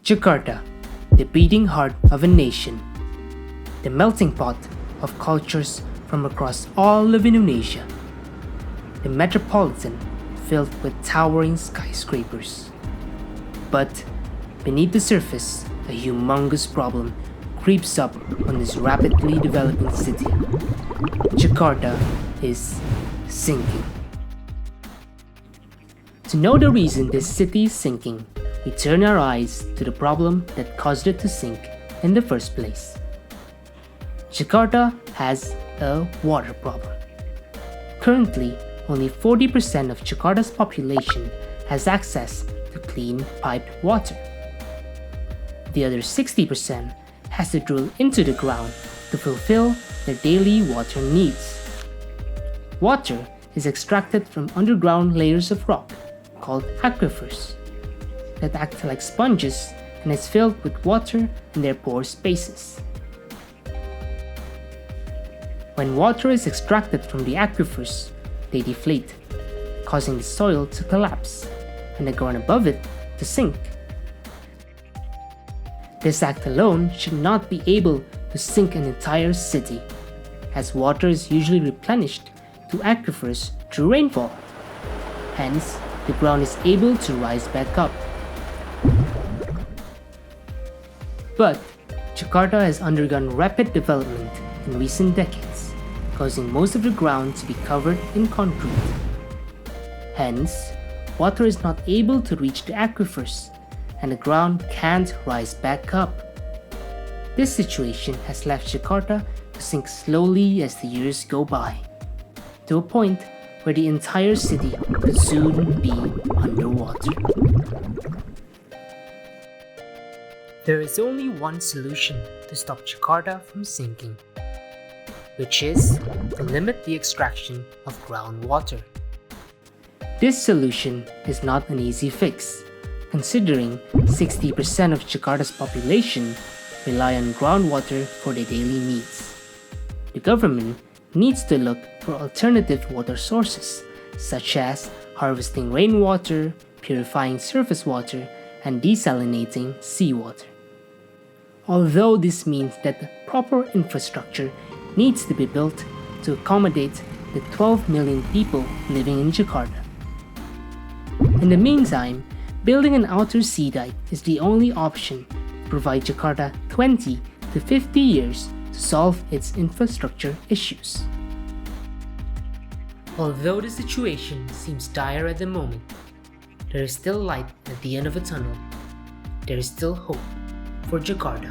Jakarta, the beating heart of a nation, the melting pot of cultures from across all of Indonesia, the metropolitan filled with towering skyscrapers. But beneath the surface, a humongous problem creeps up on this rapidly developing city. Jakarta is sinking. To know the reason this city is sinking, we turn our eyes to the problem that caused it to sink in the first place. Jakarta has a water problem. Currently, only 40% of Jakarta's population has access to clean piped water. The other 60% has to drill into the ground to fulfill their daily water needs. Water is extracted from underground layers of rock called aquifers that act like sponges and is filled with water in their pore spaces. When water is extracted from the aquifers, they deflate, causing the soil to collapse and the ground above it to sink. This act alone should not be able to sink an entire city, as water is usually replenished to aquifers through rainfall. Hence, the ground is able to rise back up. But Jakarta has undergone rapid development in recent decades, causing most of the ground to be covered in concrete. Hence, water is not able to reach the aquifers, and the ground can't rise back up. This situation has left Jakarta to sink slowly as the years go by, to a point where the entire city could soon be underwater. There is only one solution to stop Jakarta from sinking, which is to limit the extraction of groundwater. This solution is not an easy fix, considering 60% of Jakarta's population rely on groundwater for their daily needs. The government needs to look for alternative water sources, such as harvesting rainwater, purifying surface water, and desalinating seawater. Although this means that the proper infrastructure needs to be built to accommodate the 12 million people living in Jakarta. In the meantime, building an outer sea dike is the only option to provide Jakarta 20 to 50 years to solve its infrastructure issues. Although the situation seems dire at the moment, there is still light at the end of a tunnel. There is still hope for Jakarta.